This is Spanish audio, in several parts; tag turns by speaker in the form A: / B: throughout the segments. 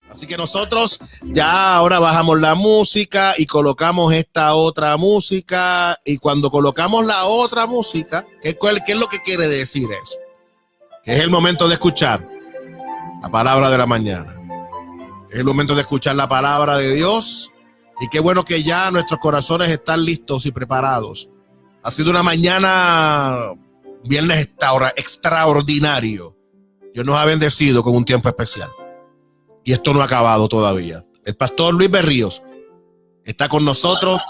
A: Así que nosotros ya ahora bajamos la música y colocamos esta otra música. Y cuando colocamos la otra música, ¿qué es lo que quiere decir eso? Que es el momento de escuchar la palabra de la mañana. Es el momento de escuchar la palabra de Dios. Y qué bueno que ya nuestros corazones están listos y preparados. Ha sido una mañana, viernes extraordinario. Dios nos ha bendecido con un tiempo especial. Y esto no ha acabado todavía. El pastor Luis Berríos está con nosotros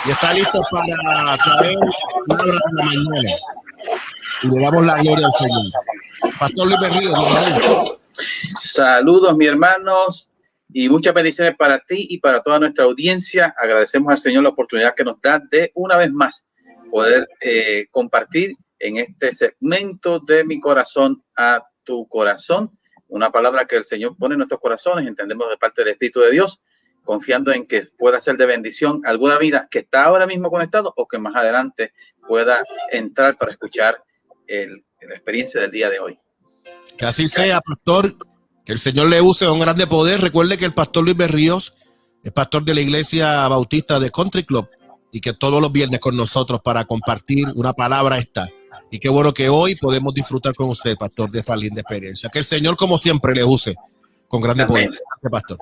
A: y está listo para traer la palabra de la mañana. Y le damos la gloria al Señor. Pastor Luis Berríos, bienvenido.
B: Saludos, mis hermanos, y muchas bendiciones para ti y para toda nuestra audiencia. Agradecemos al Señor la oportunidad que nos da de una vez más poder compartir en este segmento de mi corazón a tu corazón. Una palabra que el Señor pone en nuestros corazones, entendemos de parte del Espíritu de Dios, confiando en que pueda ser de bendición a alguna vida que está ahora mismo conectado o que más adelante pueda entrar para escuchar la experiencia del día de hoy.
A: Que así sea, pastor, que el Señor le use con grande poder. Recuerde que el pastor Luis Berríos es pastor de la Iglesia Bautista de Country Club y que todos los viernes con nosotros para compartir una palabra está. Y qué bueno que hoy podemos disfrutar con usted, pastor, de esta linda experiencia. Que el Señor, como siempre, le use con grande poder. Pastor.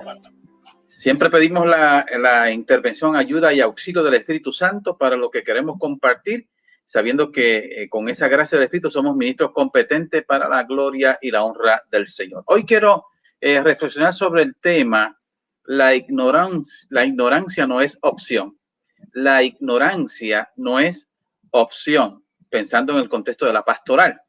B: Siempre pedimos la intervención, ayuda y auxilio del Espíritu Santo para lo que queremos compartir, sabiendo que con esa gracia del Espíritu somos ministros competentes para la gloria y la honra del Señor. Hoy quiero reflexionar sobre el tema, la ignorancia no es opción. La ignorancia no es opción, pensando en el contexto de la pastoral.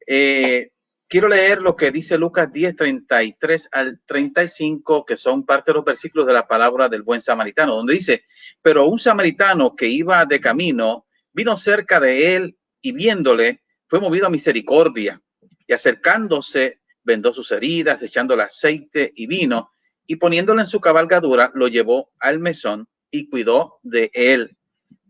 B: Quiero leer lo que dice Lucas 10, 33 al 35, que son parte de los versículos de la palabra del buen samaritano, donde dice: pero un samaritano que iba de camino vino cerca de él y viéndole fue movido a misericordia y acercándose vendó sus heridas, echándole aceite y vino y poniéndole en su cabalgadura lo llevó al mesón y cuidó de él.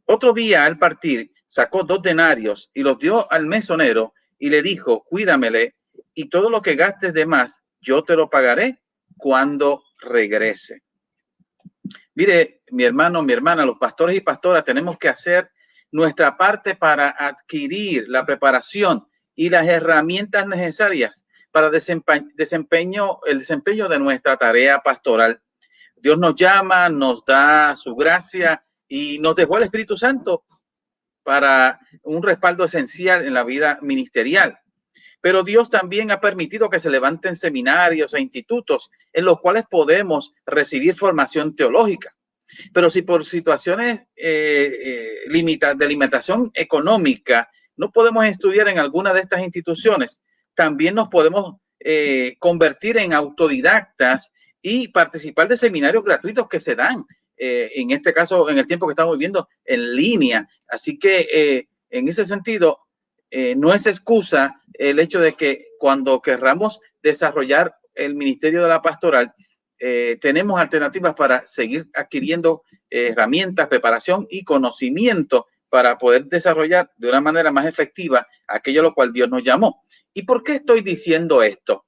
B: Otro día al partir sacó 2 denarios y los dio al mesonero y le dijo: cuídamele y todo lo que gastes de más yo te lo pagaré cuando regrese. Mire, mi hermano, mi hermana, los pastores y pastoras tenemos que hacer nuestra parte para adquirir la preparación y las herramientas necesarias para el desempeño de nuestra tarea pastoral. Dios nos llama, nos da su gracia y nos dejó el Espíritu Santo para un respaldo esencial en la vida ministerial. Pero Dios también ha permitido que se levanten seminarios e institutos en los cuales podemos recibir formación teológica. Pero si por situaciones de limitación económica no podemos estudiar en alguna de estas instituciones, también nos podemos convertir en autodidactas y participar de seminarios gratuitos que se dan, en este caso, en el tiempo que estamos viviendo, en línea. Así que en ese sentido, no es excusa el hecho de que cuando querramos desarrollar el ministerio de la pastoral, tenemos alternativas para seguir adquiriendo herramientas, preparación y conocimiento para poder desarrollar de una manera más efectiva aquello a lo cual Dios nos llamó. ¿Y por qué estoy diciendo esto?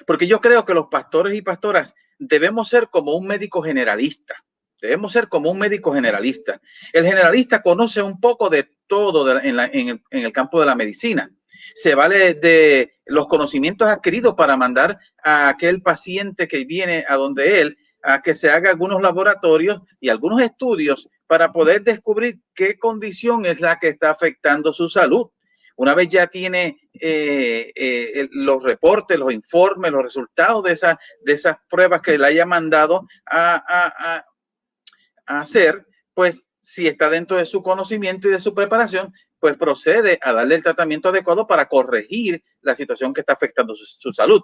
B: Porque yo creo que los pastores y pastoras debemos ser como un médico generalista. Debemos ser como un médico generalista. El generalista conoce un poco de todo en el campo de la medicina. Se vale de los conocimientos adquiridos para mandar a aquel paciente que viene a donde él a que se haga algunos laboratorios y algunos estudios para poder descubrir qué condición es la que está afectando su salud. Una vez ya tiene los reportes, los informes, los resultados de esas pruebas que le haya mandado a hacer, pues si está dentro de su conocimiento y de su preparación, pues procede a darle el tratamiento adecuado para corregir la situación que está afectando su salud.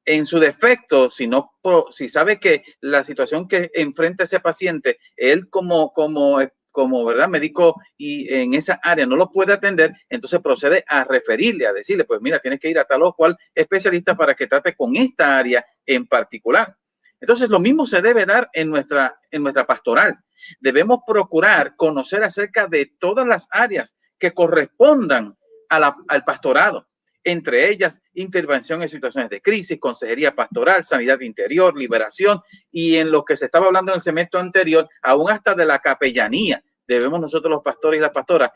B: En su defecto, si sabe que la situación que enfrenta ese paciente, él como ¿verdad? Médico y en esa área no lo puede atender, entonces procede a referirle, a decirle, pues mira, tienes que ir a tal o cual especialista para que trate con esta área en particular. Entonces, lo mismo se debe dar en nuestra pastoral. Debemos procurar conocer acerca de todas las áreas que correspondan al pastorado. entre ellas intervención en situaciones de crisis, consejería pastoral, sanidad interior, liberación, y en lo que se estaba hablando en el semestre anterior, aún hasta de la capellanía. Debemos nosotros los pastores y las pastoras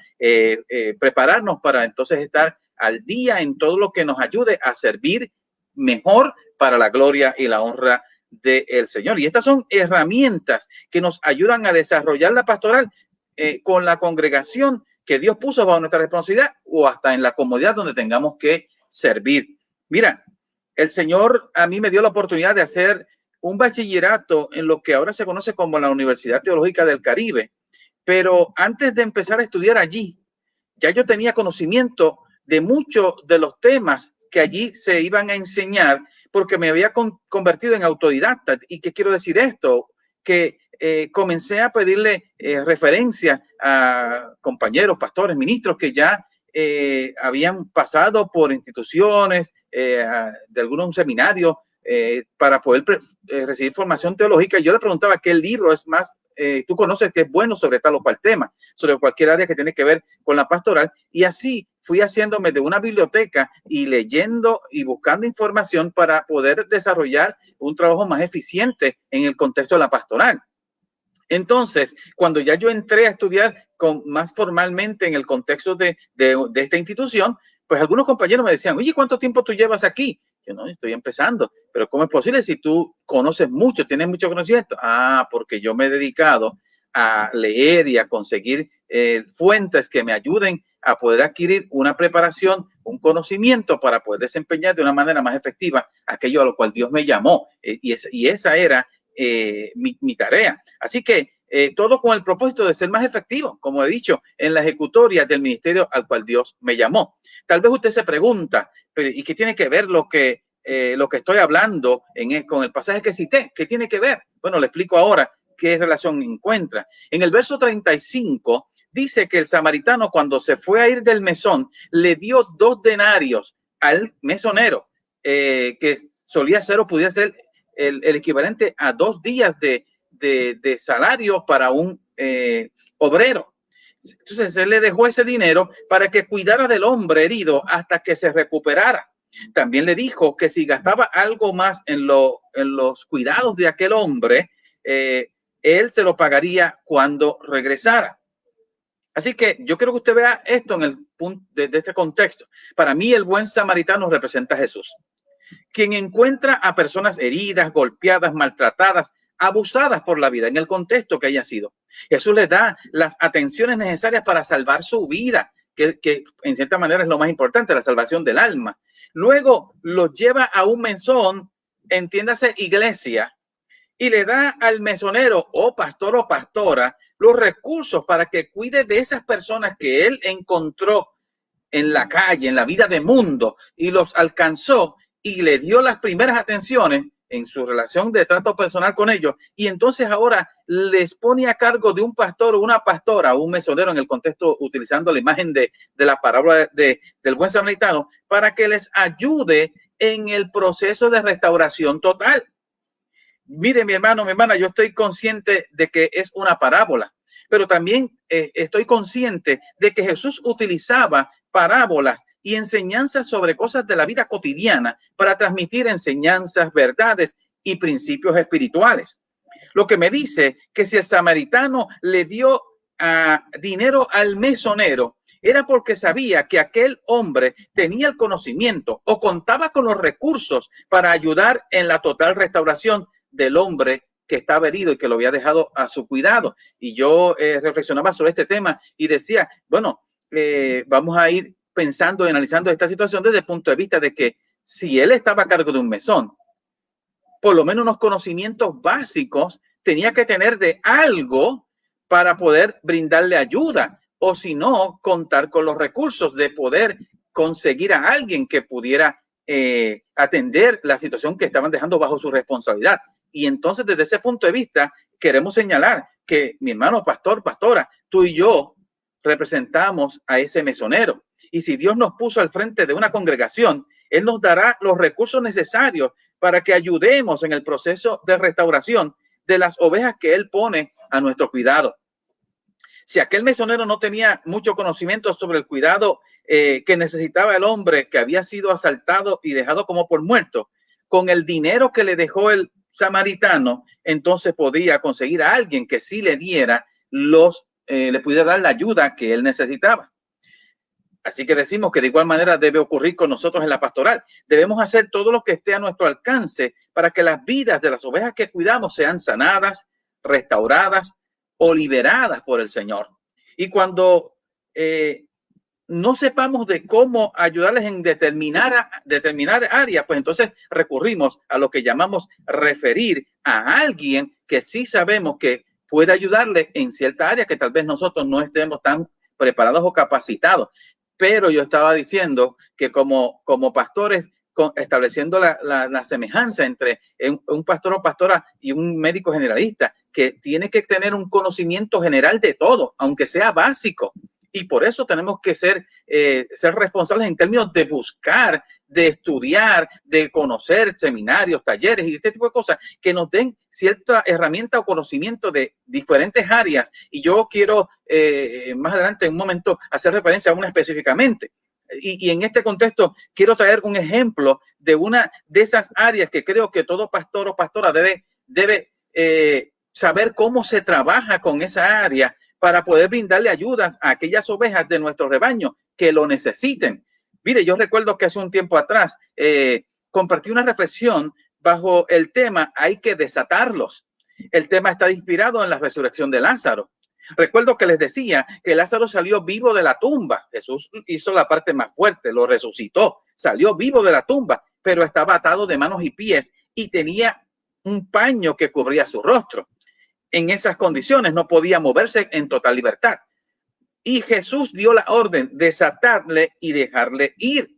B: prepararnos para entonces estar al día en todo lo que nos ayude a servir mejor para la gloria y la honra del Señor. Y estas son herramientas que nos ayudan a desarrollar la pastoral con la congregación que Dios puso bajo nuestra responsabilidad o hasta en la comodidad donde tengamos que servir. Mira, el Señor a mí me dio la oportunidad de hacer un bachillerato en lo que ahora se conoce como la Universidad Teológica del Caribe, pero antes de empezar a estudiar allí, ya yo tenía conocimiento de muchos de los temas que allí se iban a enseñar porque me había convertido en autodidacta. ¿Y qué quiero decir esto? Que comencé a pedirle referencia a compañeros, pastores, ministros que ya habían pasado por instituciones de algunos seminarios para poder recibir formación teológica. Yo le preguntaba qué libro es más, tú conoces que es bueno sobre tal o cual tema, sobre cualquier área que tiene que ver con la pastoral. Y así fui haciéndome de una biblioteca y leyendo y buscando información para poder desarrollar un trabajo más eficiente en el contexto de la pastoral. Entonces, cuando ya yo entré a estudiar más formalmente en el contexto de esta institución, pues algunos compañeros me decían, oye, ¿cuánto tiempo tú llevas aquí? Yo no, estoy empezando, pero ¿cómo es posible si tú conoces mucho, tienes mucho conocimiento? Ah, porque yo me he dedicado a leer y a conseguir fuentes que me ayuden a poder adquirir una preparación, un conocimiento para poder desempeñar de una manera más efectiva aquello a lo cual Dios me llamó. Y esa era mi tarea. Así que todo con el propósito de ser más efectivo, como he dicho, en la ejecutoria del ministerio al cual Dios me llamó. Tal vez usted se pregunta, pero ¿y qué tiene que ver lo que estoy hablando con el pasaje que cité? ¿Qué tiene que ver? Bueno, le explico ahora qué relación encuentra. En el verso 35 dice que el samaritano, cuando se fue a ir del mesón, le dio 2 denarios al mesonero, que solía ser o pudiera ser el equivalente a 2 días de salario para un obrero. Entonces él le dejó ese dinero para que cuidara del hombre herido hasta que se recuperara. También le dijo que si gastaba algo más en los cuidados de aquel hombre, él se lo pagaría cuando regresara. Así que yo quiero que usted vea esto en el punto de este contexto. Para mí el buen samaritano representa a Jesús, quien encuentra a personas heridas, golpeadas, maltratadas, abusadas por la vida en el contexto que haya sido. Jesús les da las atenciones necesarias para salvar su vida, que en cierta manera es lo más importante, la salvación del alma. Luego los lleva a un mesón, entiéndase iglesia, y le da al mesonero o pastor o pastora los recursos para que cuide de esas personas que él encontró en la calle, en la vida de mundo, y los alcanzó y le dio las primeras atenciones en su relación de trato personal con ellos, y entonces ahora les pone a cargo de un pastor o una pastora, un mesonero en el contexto, utilizando la imagen de la parábola del buen samaritano, para que les ayude en el proceso de restauración total. Mire, mi hermano, mi hermana, yo estoy consciente de que es una parábola, pero también estoy consciente de que Jesús utilizaba parábolas y enseñanzas sobre cosas de la vida cotidiana para transmitir enseñanzas, verdades y principios espirituales. Lo que me dice que si el samaritano le dio dinero al mesonero, era porque sabía que aquel hombre tenía el conocimiento o contaba con los recursos para ayudar en la total restauración del hombre que estaba herido y que lo había dejado a su cuidado. Y yo reflexionaba sobre este tema y decía, bueno, vamos a ir pensando y analizando esta situación desde el punto de vista de que si él estaba a cargo de un mesón, por lo menos unos conocimientos básicos tenía que tener de algo para poder brindarle ayuda, o si no, contar con los recursos de poder conseguir a alguien que pudiera atender la situación que estaban dejando bajo su responsabilidad. Y entonces, desde ese punto de vista, queremos señalar que, mi hermano pastor, pastora, tú y yo representamos a ese mesonero. Y si Dios nos puso al frente de una congregación, Él nos dará los recursos necesarios para que ayudemos en el proceso de restauración de las ovejas que Él pone a nuestro cuidado. Si aquel mesonero no tenía mucho conocimiento sobre el cuidado que necesitaba el hombre que había sido asaltado y dejado como por muerto, con el dinero que le dejó el samaritano, entonces podía conseguir a alguien que sí le diera le pudiera dar la ayuda que él necesitaba. Así que decimos que de igual manera debe ocurrir con nosotros en la pastoral. Debemos hacer todo lo que esté a nuestro alcance para que las vidas de las ovejas que cuidamos sean sanadas, restauradas o liberadas por el Señor. Y cuando no sepamos de cómo ayudarles en determinar áreas, pues entonces recurrimos a lo que llamamos referir a alguien que sí sabemos que puede ayudarle en cierta área que tal vez nosotros no estemos tan preparados o capacitados. Pero yo estaba diciendo que como pastores, estableciendo la semejanza entre un pastor o pastora y un médico generalista, que tiene que tener un conocimiento general de todo, aunque sea básico. Y por eso tenemos que ser responsables en términos de buscar, de estudiar, de conocer seminarios, talleres y este tipo de cosas que nos den cierta herramienta o conocimiento de diferentes áreas. Y yo quiero más adelante en un momento hacer referencia a una específicamente. Y en este contexto quiero traer un ejemplo de una de esas áreas que creo que todo pastor o pastora debe saber cómo se trabaja con esa área para poder brindarle ayudas a aquellas ovejas de nuestro rebaño que lo necesiten. Mire, yo recuerdo que hace un tiempo atrás compartí una reflexión bajo el tema hay que desatarlos. El tema está inspirado en la resurrección de Lázaro. Recuerdo que les decía que Lázaro salió vivo de la tumba. Jesús hizo la parte más fuerte, lo resucitó, salió vivo de la tumba, pero estaba atado de manos y pies y tenía un paño que cubría su rostro. En esas condiciones no podía moverse en total libertad. Y Jesús dio la orden de desatarle y dejarle ir.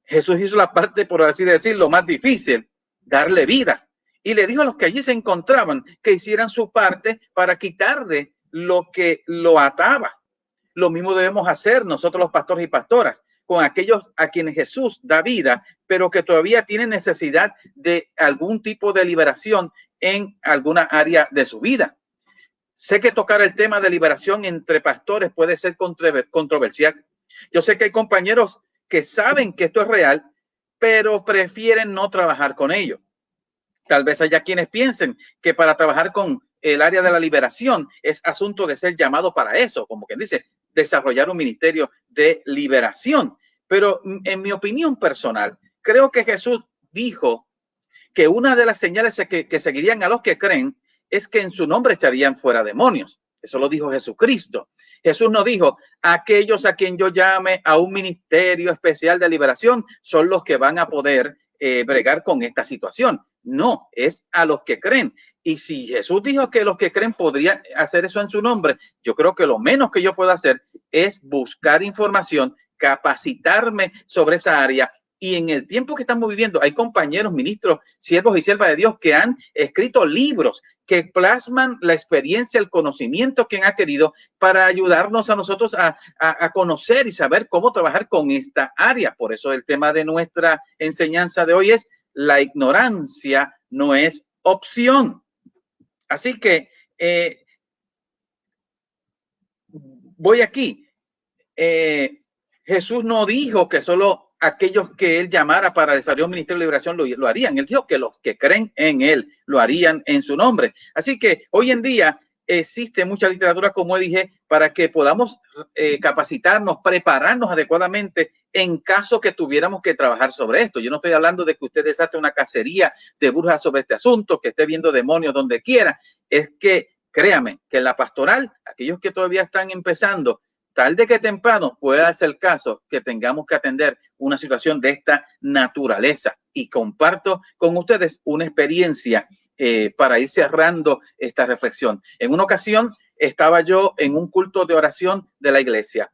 B: Jesús hizo la parte, por así decirlo, más difícil, darle vida. Y le dijo a los que allí se encontraban que hicieran su parte para quitarle lo que lo ataba. Lo mismo debemos hacer nosotros los pastores y pastoras con aquellos a quienes Jesús da vida, pero que todavía tienen necesidad de algún tipo de liberación en alguna área de su vida. Sé que tocar el tema de liberación entre pastores puede ser controversial. Yo sé que hay compañeros que saben que esto es real, pero prefieren no trabajar con ello. Tal vez haya quienes piensen que para trabajar con el área de la liberación es asunto de ser llamado para eso, como quien dice, desarrollar un ministerio de liberación. Pero en mi opinión personal, creo que Jesús dijo que una de las señales que seguirían a los que creen es que en su nombre echarían fuera demonios. Eso lo dijo Jesucristo. Jesús no dijo, aquellos a quien yo llame a un ministerio especial de liberación son los que van a poder bregar con esta situación. No, es a los que creen. Y si Jesús dijo que los que creen podrían hacer eso en su nombre, yo creo que lo menos que yo puedo hacer es buscar información, capacitarme sobre esa área. Y en el tiempo que estamos viviendo, hay compañeros, ministros, siervos y siervas de Dios que han escrito libros que plasman la experiencia, el conocimiento que han adquirido para ayudarnos a nosotros a conocer y saber cómo trabajar con esta área. Por eso el tema de nuestra enseñanza de hoy es la ignorancia no es opción. Así que voy aquí. Jesús no dijo que solo aquellos que él llamara para desarrollar un ministerio de liberación lo harían. Él dijo que los que creen en él lo harían en su nombre. Así que hoy en día existe mucha literatura, como dije, para que podamos capacitarnos, prepararnos adecuadamente en caso que tuviéramos que trabajar sobre esto. Yo no estoy hablando de que usted desate una cacería de brujas sobre este asunto, que esté viendo demonios donde quiera. Es que, créame, que en la pastoral, aquellos que todavía están empezando, tarde que temprano puede darse el caso que tengamos que atender una situación de esta naturaleza. Y comparto con ustedes una experiencia para ir cerrando esta reflexión. En una ocasión estaba yo en un culto de oración de la iglesia.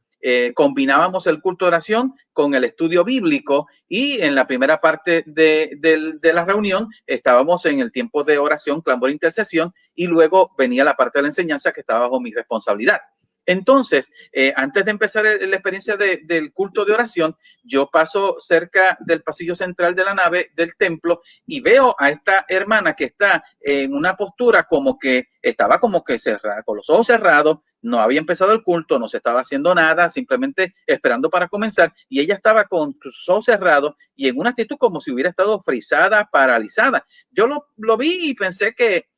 B: Combinábamos el culto de oración con el estudio bíblico y en la primera parte de la reunión estábamos en el tiempo de oración, clamor e intercesión y luego venía la parte de la enseñanza que estaba bajo mi responsabilidad. Entonces, antes de empezar la experiencia del culto de oración, yo paso cerca del pasillo central de la nave del templo y veo a esta hermana que está en una postura como que estaba como que cerrada, con los ojos cerrados, no había empezado el culto, no se estaba haciendo nada, simplemente esperando para comenzar, y ella estaba con sus ojos cerrados y en una actitud como si hubiera estado frisada, paralizada. Yo lo vi y pensé que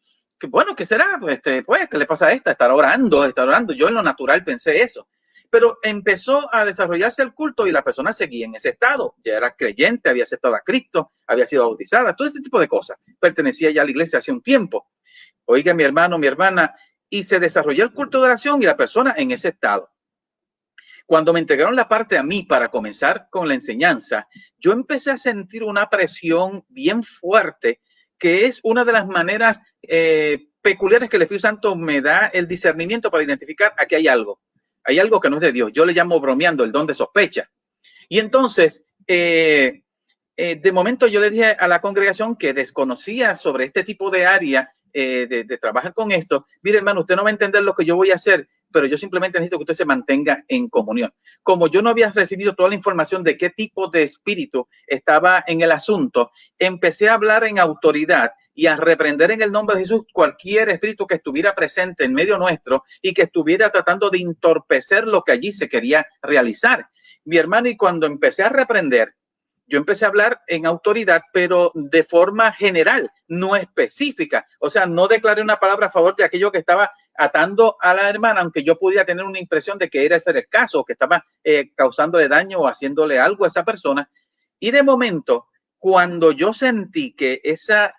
B: bueno, ¿qué será? Pues, ¿qué le pasa a esta? Estar orando. Yo en lo natural pensé eso. Pero empezó a desarrollarse el culto y la persona seguía en ese estado. Ya era creyente, había aceptado a Cristo, había sido bautizada, todo ese tipo de cosas. Pertenecía ya a la iglesia hace un tiempo. Oiga, mi hermano, mi hermana, y se desarrolló el culto de oración y la persona en ese estado. Cuando me entregaron la parte a mí para comenzar con la enseñanza, yo empecé a sentir una presión bien fuerte, que es una de las maneras peculiares que el Espíritu Santo me da el discernimiento para identificar aquí hay algo que no es de Dios. Yo le llamo bromeando el don de sospecha. Y entonces, de momento yo le dije a la congregación que desconocía sobre este tipo de área de trabajar con esto. Mire, hermano, usted no va a entender lo que yo voy a hacer, pero yo simplemente necesito que usted se mantenga en comunión. Como yo no había recibido toda la información de qué tipo de espíritu estaba en el asunto, empecé a hablar en autoridad y a reprender en el nombre de Jesús cualquier espíritu que estuviera presente en medio nuestro y que estuviera tratando de entorpecer lo que allí se quería realizar. Mi hermano, y cuando empecé a reprender, yo empecé a hablar en autoridad, pero de forma general, no específica. O sea, no declaré una palabra a favor de aquello que estaba atando a la hermana, aunque yo pudiera tener una impresión de que era ese el caso, que estaba causándole daño o haciéndole algo a esa persona. Y de momento, cuando yo sentí que esa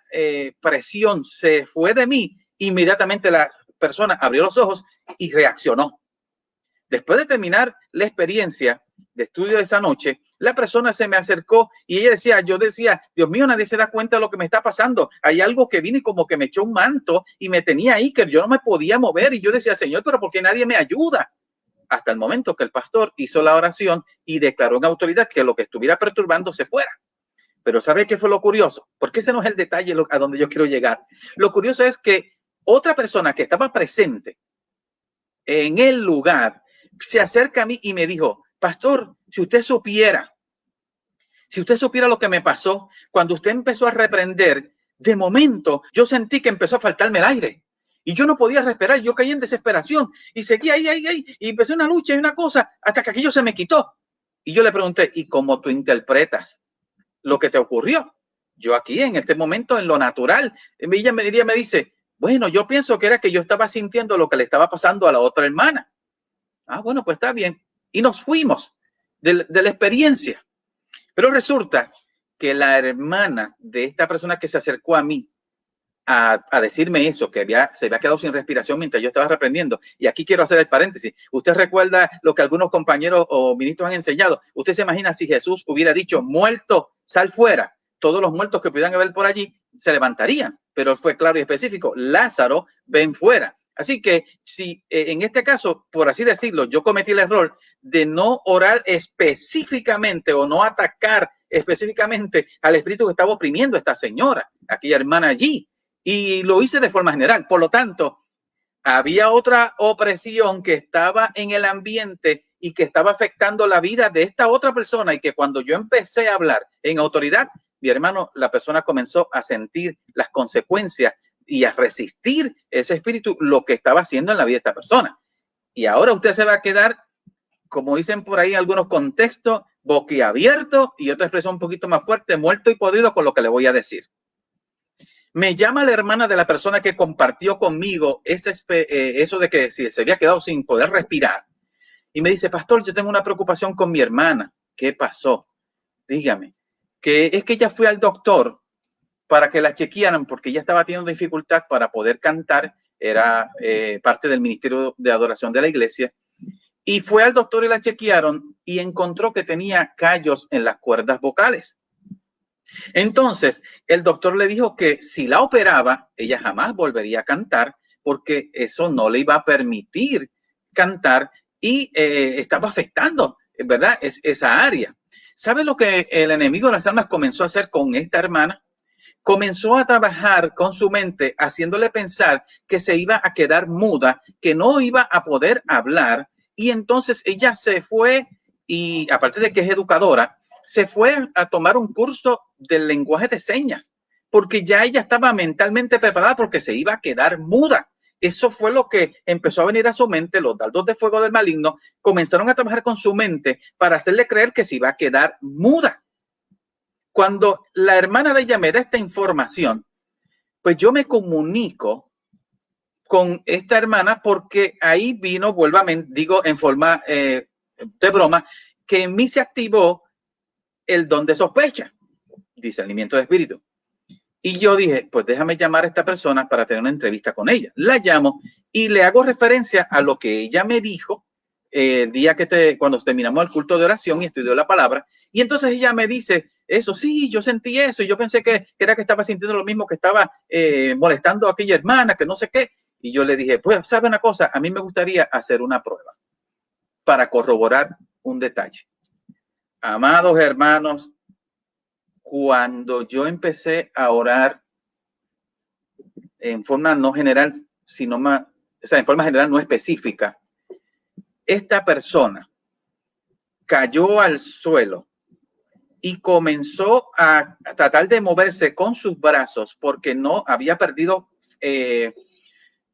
B: presión se fue de mí, inmediatamente la persona abrió los ojos y reaccionó. Después de terminar la experiencia de estudio de esa noche, la persona se me acercó y ella decía, yo decía, Dios mío, nadie se da cuenta de lo que me está pasando. Hay algo que vino y como que me echó un manto y me tenía ahí que yo no me podía mover. Y yo decía, Señor, pero ¿por qué nadie me ayuda? Hasta el momento que el pastor hizo la oración y declaró en autoridad que lo que estuviera perturbando se fuera. Pero ¿sabe qué fue lo curioso? Porque ese no es el detalle a donde yo quiero llegar. Lo curioso es que otra persona que estaba presente en el lugar se acerca a mí y me dijo, pastor, si usted supiera lo que me pasó, cuando usted empezó a reprender, de momento yo sentí que empezó a faltarme el aire y yo no podía respirar, yo caí en desesperación y seguí ahí y empecé una lucha y una cosa hasta que aquello se me quitó. Y yo le pregunté, ¿y cómo tú interpretas lo que te ocurrió? Yo aquí en este momento, en lo natural, ella me dice, bueno, yo pienso que era que yo estaba sintiendo lo que le estaba pasando a la otra hermana. Ah, bueno, pues está bien. Y nos fuimos de la experiencia. Pero resulta que la hermana de esta persona que se acercó a mí a decirme eso, que se había quedado sin respiración mientras yo estaba reprendiendo. Y aquí quiero hacer el paréntesis. Usted recuerda lo que algunos compañeros o ministros han enseñado. Usted se imagina si Jesús hubiera dicho, muerto, sal fuera. Todos los muertos que pudieran haber por allí se levantarían. Pero fue claro y específico. Lázaro, ven fuera. Así que si en este caso, por así decirlo, yo cometí el error de no orar específicamente o no atacar específicamente al espíritu que estaba oprimiendo a esta señora, aquella hermana allí, y lo hice de forma general. Por lo tanto, había otra opresión que estaba en el ambiente y que estaba afectando la vida de esta otra persona y que cuando yo empecé a hablar en autoridad, mi hermano, la persona comenzó a sentir las consecuencias y a resistir ese espíritu, lo que estaba haciendo en la vida de esta persona. Y ahora usted se va a quedar, como dicen por ahí en algunos contextos, boquiabierto, y otra expresión un poquito más fuerte, muerto y podrido con lo que le voy a decir. Me llama la hermana de la persona que compartió conmigo eso de que si se había quedado sin poder respirar. Y me dice, pastor, yo tengo una preocupación con mi hermana. ¿Qué pasó? Dígame. Que es que ella fue al doctor para que la chequearan porque ella estaba teniendo dificultad para poder cantar, era parte del ministerio de adoración de la iglesia, y fue al doctor y la chequearon y encontró que tenía callos en las cuerdas vocales. Entonces, el doctor le dijo que si la operaba, ella jamás volvería a cantar porque eso no le iba a permitir cantar y estaba afectando, ¿verdad? Esa área. ¿Sabe lo que el enemigo de las almas comenzó a hacer con esta hermana? comenzó a trabajar con su mente, haciéndole pensar que se iba a quedar muda, que no iba a poder hablar. Y entonces ella se fue, y aparte de que es educadora, se fue a tomar un curso del lenguaje de señas, porque ya ella estaba mentalmente preparada porque se iba a quedar muda. Eso fue lo que empezó a venir a su mente. Los dardos de fuego del maligno comenzaron a trabajar con su mente para hacerle creer que se iba a quedar muda. Cuando la hermana de ella me da esta información, pues yo me comunico con esta hermana porque ahí vino, digo en forma de broma, que en mí se activó el don de sospecha, discernimiento de espíritu. Y yo dije, pues déjame llamar a esta persona para tener una entrevista con ella. La llamo y le hago referencia a lo que ella me dijo el día cuando terminamos el culto de oración y estudió la palabra. Y entonces ella me dice, eso sí, yo sentí eso. Y yo pensé que era que estaba sintiendo lo mismo, que estaba molestando a aquella hermana, que no sé qué. Y yo le dije, pues, ¿sabe una cosa? A mí me gustaría hacer una prueba para corroborar un detalle. Amados hermanos, cuando yo empecé a orar en forma no general, sino más, o sea, en forma general no específica, esta persona cayó al suelo y comenzó a tratar de moverse con sus brazos porque no había perdido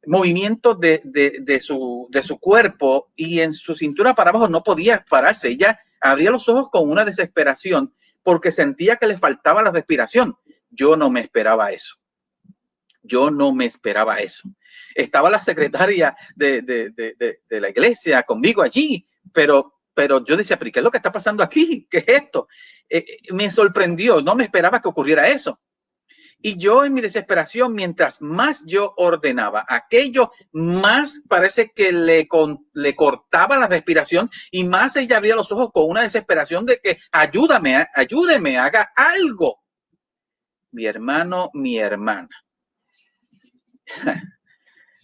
B: movimiento de su cuerpo, y en su cintura para abajo no podía pararse. Ella abría los ojos con una desesperación porque sentía que le faltaba la respiración. Yo no me esperaba eso. Yo no me esperaba eso. Estaba la secretaria de la iglesia conmigo allí, pero yo decía, ¿pero qué es lo que está pasando aquí? ¿Qué es esto? Me sorprendió, no me esperaba que ocurriera eso. Y yo en mi desesperación, mientras más yo ordenaba aquello, más parece que le cortaba la respiración, y más ella abría los ojos con una desesperación de que ayúdame, ayúdeme, haga algo. Mi hermano, mi hermana.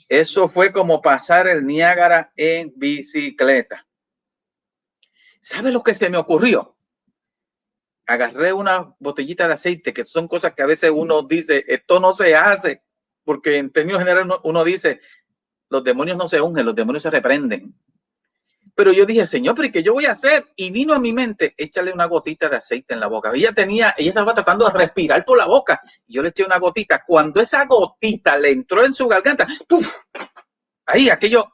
B: Eso fue como pasar el Niágara en bicicleta. ¿Sabe lo que se me ocurrió? Agarré una botellita de aceite, que son cosas que a veces uno dice, esto no se hace, porque en términos generales uno dice, los demonios no se ungen, los demonios se reprenden. Pero yo dije, Señor, ¿pero qué yo voy a hacer? Y vino a mi mente, échale una gotita de aceite en la boca. Ella estaba tratando de respirar por la boca. Yo le eché una gotita. Cuando esa gotita le entró en su garganta, ¡puf! Ahí aquello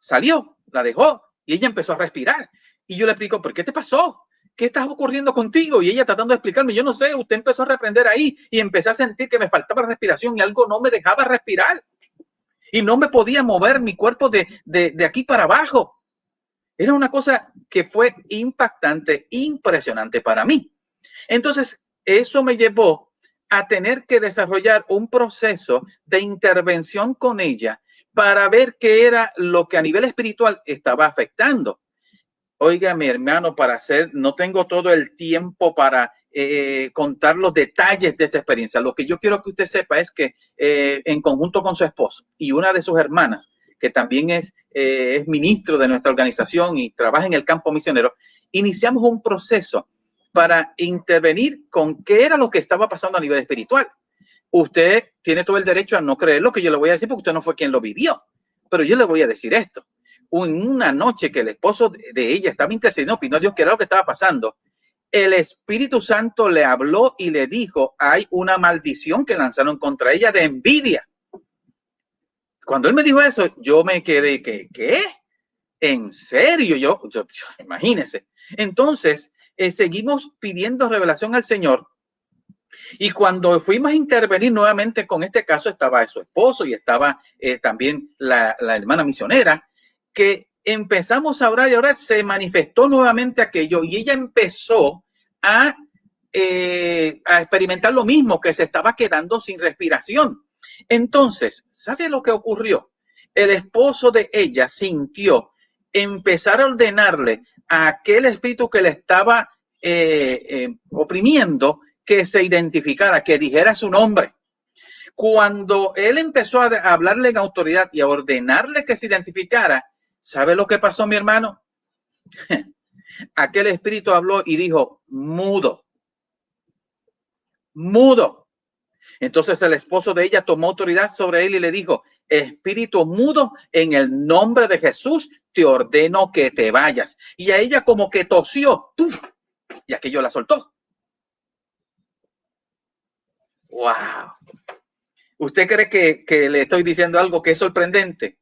B: salió, la dejó y ella empezó a respirar. Y yo le explico, ¿por qué te pasó? ¿Qué está ocurriendo contigo? Y ella tratando de explicarme, yo no sé, usted empezó a reprender ahí, y empecé a sentir que me faltaba respiración y algo no me dejaba respirar. Y no me podía mover mi cuerpo de aquí para abajo. Era una cosa que fue impactante, impresionante para mí. Entonces, eso me llevó a tener que desarrollar un proceso de intervención con ella para ver qué era lo que a nivel espiritual estaba afectando. Oiga, mi hermano, no tengo todo el tiempo para contar los detalles de esta experiencia. Lo que yo quiero que usted sepa es que en conjunto con su esposo y una de sus hermanas, que también es ministro de nuestra organización y trabaja en el campo misionero, iniciamos un proceso para intervenir con qué era lo que estaba pasando a nivel espiritual. Usted tiene todo el derecho a no creer lo que yo le voy a decir porque usted no fue quien lo vivió, pero yo le voy a decir esto. En una noche que el esposo de ella estaba intercediendo, pidiendo a Dios qué era lo que estaba pasando, el Espíritu Santo le habló y le dijo, hay una maldición que lanzaron contra ella de envidia. Cuando él me dijo eso, yo me quedé, ¿qué? ¿En serio? Yo imagínese. Entonces, seguimos pidiendo revelación al Señor. Y cuando fuimos a intervenir nuevamente con este caso, estaba su esposo y estaba también la hermana misionera, que empezamos a orar y a orar, se manifestó nuevamente aquello y ella empezó a experimentar lo mismo, que se estaba quedando sin respiración. Entonces, ¿sabe lo que ocurrió? El esposo de ella sintió empezar a ordenarle a aquel espíritu que le estaba oprimiendo que se identificara, que dijera su nombre. Cuando él empezó a hablarle en autoridad y a ordenarle que se identificara, ¿sabe lo que pasó, mi hermano? Aquel espíritu habló y dijo, mudo, mudo. Entonces el esposo de ella tomó autoridad sobre él y le dijo: espíritu mudo, en el nombre de Jesús te ordeno que te vayas. Y a ella como que tosió, ¡puf! Y aquello la soltó. ¡Wow! ¿Usted cree que le estoy diciendo algo que es sorprendente?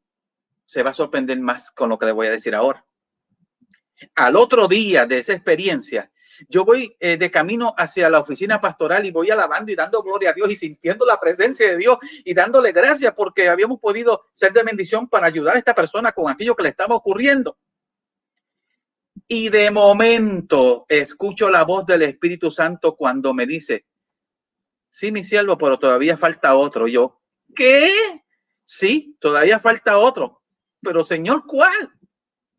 B: Se va a sorprender más con lo que le voy a decir ahora. Al otro día de esa experiencia, yo voy de camino hacia la oficina pastoral y voy alabando y dando gloria a Dios y sintiendo la presencia de Dios y dándole gracias porque habíamos podido ser de bendición para ayudar a esta persona con aquello que le estaba ocurriendo. Y de momento escucho la voz del Espíritu Santo cuando me dice: sí, mi siervo, pero todavía falta otro. Yo, ¿qué? Sí, todavía falta otro. Pero Señor, ¿cuál?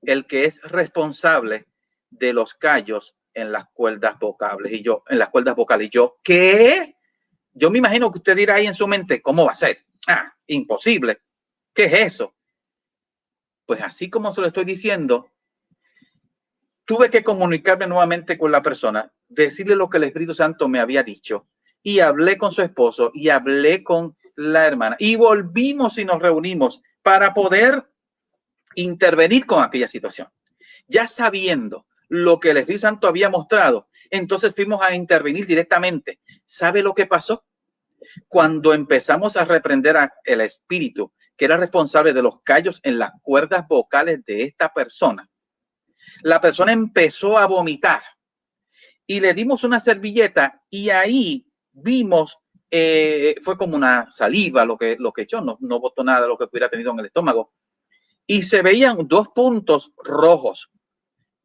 B: El que es responsable de los callos en las cuerdas vocales. Y yo, en las cuerdas vocales. Y yo, ¿qué? Yo me imagino que usted dirá ahí en su mente: ¿cómo va a ser? Ah, imposible. ¿Qué es eso? Pues así como se lo estoy diciendo, tuve que comunicarme nuevamente con la persona, decirle lo que el Espíritu Santo me había dicho, y hablé con su esposo y hablé con la hermana y volvimos y nos reunimos para poder intervenir con aquella situación. Ya sabiendo lo que el Espíritu Santo había mostrado, entonces fuimos a intervenir directamente. ¿Sabe lo que pasó? Cuando empezamos a reprender al espíritu que era responsable de los callos en las cuerdas vocales de esta persona, la persona empezó a vomitar y le dimos una servilleta y ahí vimos, fue como una saliva lo que echó, no botó nada de lo que hubiera tenido en el estómago. Y se veían 2 puntos rojos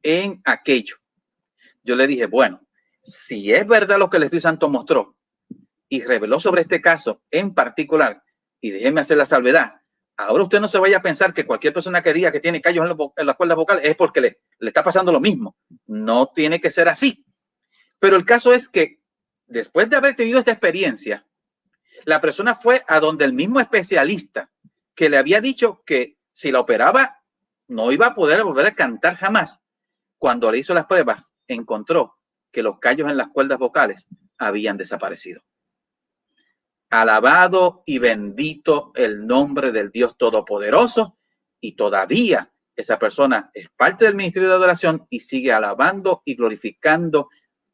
B: en aquello. Yo le dije: bueno, si es verdad lo que el Espíritu Santo mostró y reveló sobre este caso en particular, y déjeme hacer la salvedad, ahora usted no se vaya a pensar que cualquier persona que diga que tiene callos en las cuerdas vocales es porque le está pasando lo mismo. No tiene que ser así. Pero el caso es que después de haber tenido esta experiencia, la persona fue a donde el mismo especialista que le había dicho que si la operaba no iba a poder volver a cantar jamás. Cuando le hizo las pruebas, encontró que los callos en las cuerdas vocales habían desaparecido. Alabado y bendito el nombre del Dios Todopoderoso, y todavía esa persona es parte del ministerio de adoración y sigue alabando y glorificando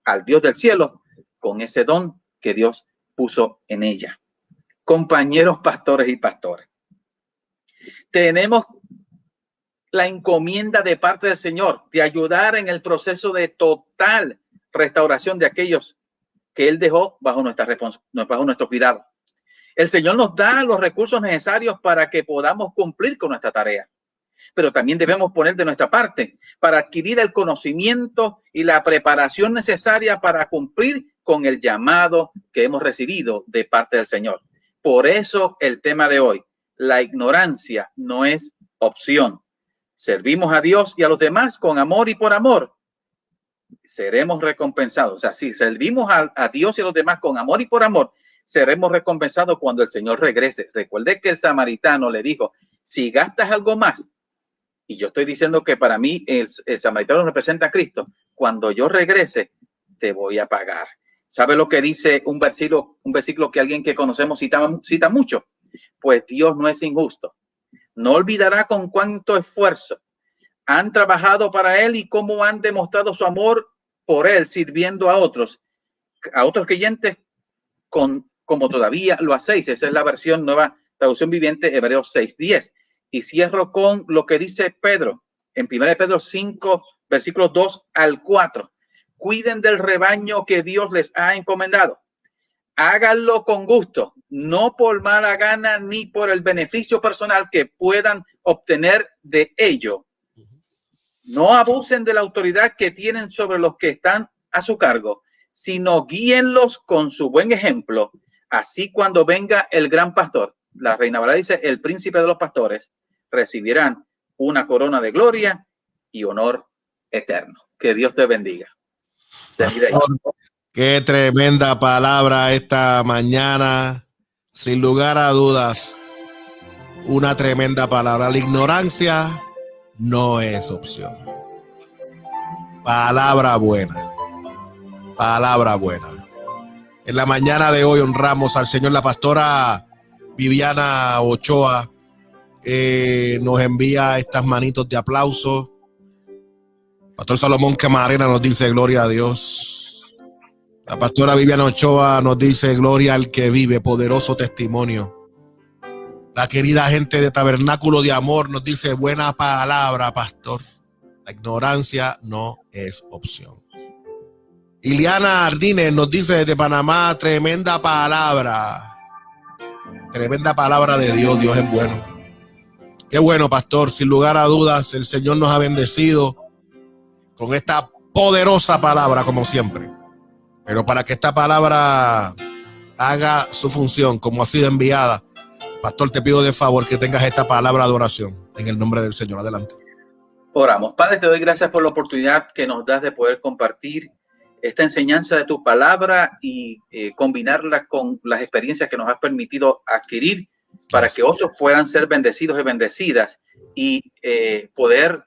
B: al Dios del cielo con ese don que Dios puso en ella. Compañeros pastores y pastoras, tenemos la encomienda de parte del Señor de ayudar en el proceso de total restauración de aquellos que Él dejó bajo nuestro cuidado. El Señor nos da los recursos necesarios para que podamos cumplir con nuestra tarea, pero también debemos poner de nuestra parte para adquirir el conocimiento y la preparación necesaria para cumplir con el llamado que hemos recibido de parte del Señor. Por eso el tema de hoy: la ignorancia no es opción. Servimos a Dios y a los demás con amor y por amor, seremos recompensados. O sea, si servimos a Dios y a los demás con amor y por amor, seremos recompensados cuando el Señor regrese. Recuerde que el samaritano le dijo: si gastas algo más, y yo estoy diciendo que para mí el samaritano representa a Cristo, cuando yo regrese, te voy a pagar. ¿Sabe lo que dice un versículo que alguien que conocemos cita mucho? Pues Dios no es injusto. No olvidará con cuánto esfuerzo han trabajado para Él y cómo han demostrado su amor por Él, sirviendo a otros creyentes como todavía lo hacéis. Esa es la versión Nueva Traducción Viviente, Hebreos 6:10. Y cierro con lo que dice Pedro en 1 Pedro 5, versículos 2 al 4. Cuiden del rebaño que Dios les ha encomendado. Háganlo con gusto, no por mala gana ni por el beneficio personal que puedan obtener de ello. No abusen de la autoridad que tienen sobre los que están a su cargo, sino guíenlos con su buen ejemplo. Así cuando venga el gran pastor, la Reina Valera dice, el príncipe de los pastores, recibirán una corona de gloria y honor eterno. Que Dios te bendiga.
A: Qué tremenda palabra esta mañana. Sin lugar a dudas, una tremenda palabra. La ignorancia no es opción. Palabra buena. Palabra buena. En la mañana de hoy honramos al Señor. La pastora Viviana Ochoa nos envía estas manitos de aplauso. Pastor Salomón Camarena nos dice gloria a Dios. La pastora Viviana Ochoa nos dice gloria al que vive, poderoso testimonio. La querida gente de Tabernáculo de Amor nos dice buena palabra, pastor. La ignorancia no es opción. Iliana Ardínez nos dice desde Panamá, tremenda palabra de Dios. Dios es bueno. Qué bueno, pastor. Sin lugar a dudas, el Señor nos ha bendecido con esta poderosa palabra, como siempre. Pero para que esta palabra haga su función como ha sido enviada, pastor, te pido de favor que tengas esta palabra de oración en el nombre del Señor. Adelante.
B: Oramos. Padre, te doy gracias por la oportunidad que nos das de poder compartir esta enseñanza de tu palabra y combinarla con las experiencias que nos has permitido adquirir para que otros puedan ser bendecidos y bendecidas y poder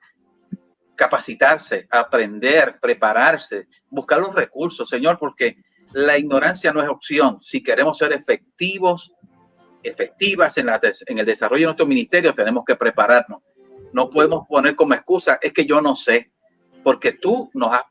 B: capacitarse, aprender, prepararse, buscar los recursos, Señor, porque la ignorancia no es opción. Si queremos ser efectivas en el desarrollo de nuestro ministerio, tenemos que prepararnos. No podemos poner como excusa, es que yo no sé, porque tú nos has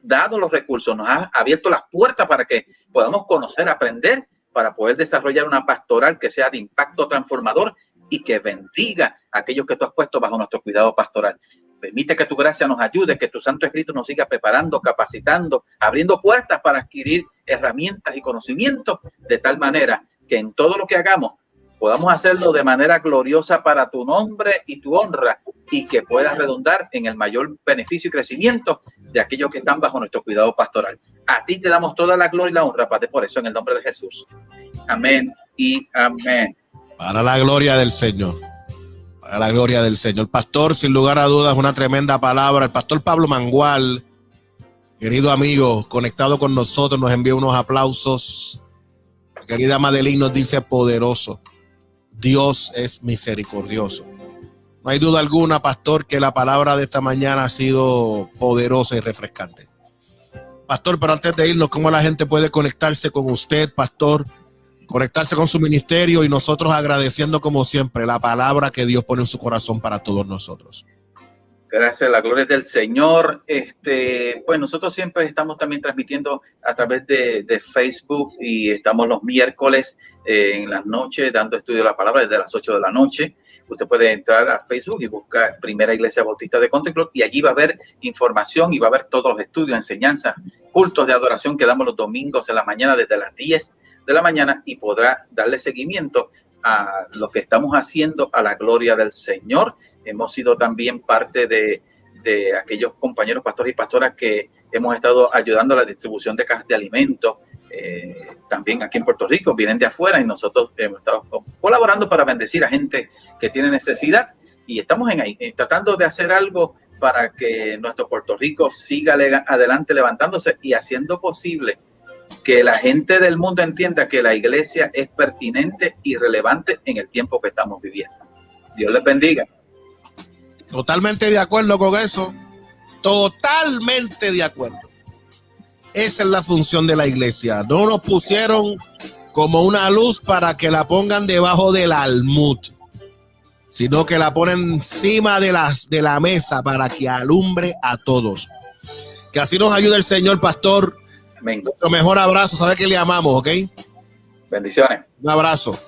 B: dado los recursos, nos has abierto las puertas para que podamos conocer, aprender, para poder desarrollar una pastoral que sea de impacto transformador y que bendiga a aquellos que tú has puesto bajo nuestro cuidado pastoral. Permite que tu gracia nos ayude, que tu Santo Espíritu nos siga preparando, capacitando, abriendo puertas para adquirir herramientas y conocimientos, de tal manera que en todo lo que hagamos podamos hacerlo de manera gloriosa para tu nombre y tu honra, y que pueda redundar en el mayor beneficio y crecimiento de aquellos que están bajo nuestro cuidado pastoral. A ti te damos toda la gloria y la honra, Padre, por eso en el nombre de Jesús. Amén y amén.
A: Para la gloria del Señor. Para la gloria del Señor. Pastor, sin lugar a dudas, una tremenda palabra. El pastor Pablo Mangual, querido amigo, conectado con nosotros, nos envía unos aplausos. Querida Madeline nos dice poderoso. Dios es misericordioso. No hay duda alguna, pastor, que la palabra de esta mañana ha sido poderosa y refrescante. Pastor, pero antes de irnos, ¿cómo la gente puede conectarse con usted, pastor? Conectarse con su ministerio y nosotros agradeciendo como siempre la palabra que Dios pone en su corazón para todos nosotros.
B: Gracias, la gloria es del Señor. Pues nosotros siempre estamos también transmitiendo a través de Facebook y estamos los miércoles en las noches dando estudio de la palabra desde las 8 de la noche. Usted puede entrar a Facebook y buscar Primera Iglesia Bautista de Country Club y allí va a haber información y va a haber todos los estudios, enseñanzas, cultos de adoración que damos los domingos en la mañana desde las 10 de la mañana y podrá darle seguimiento a lo que estamos haciendo a la gloria del Señor. Hemos sido también parte de aquellos compañeros pastores y pastoras que hemos estado ayudando a la distribución de cajas de alimentos. También aquí en Puerto Rico vienen de afuera y nosotros hemos estado colaborando para bendecir a gente que tiene necesidad y estamos tratando de hacer algo para que nuestro Puerto Rico siga adelante levantándose y haciendo posible que la gente del mundo entienda que la iglesia es pertinente y relevante en el tiempo que estamos viviendo. Dios les bendiga.
A: Totalmente de acuerdo con eso. Totalmente de acuerdo. Esa es la función de la iglesia. No nos pusieron como una luz para que la pongan debajo del almud, sino que la ponen encima de la mesa para que alumbre a todos. Que así nos ayude el Señor, pastor.
B: Amén.
A: Nuestro mejor abrazo. Sabe que le amamos, ¿ok?
B: Bendiciones.
A: Un abrazo.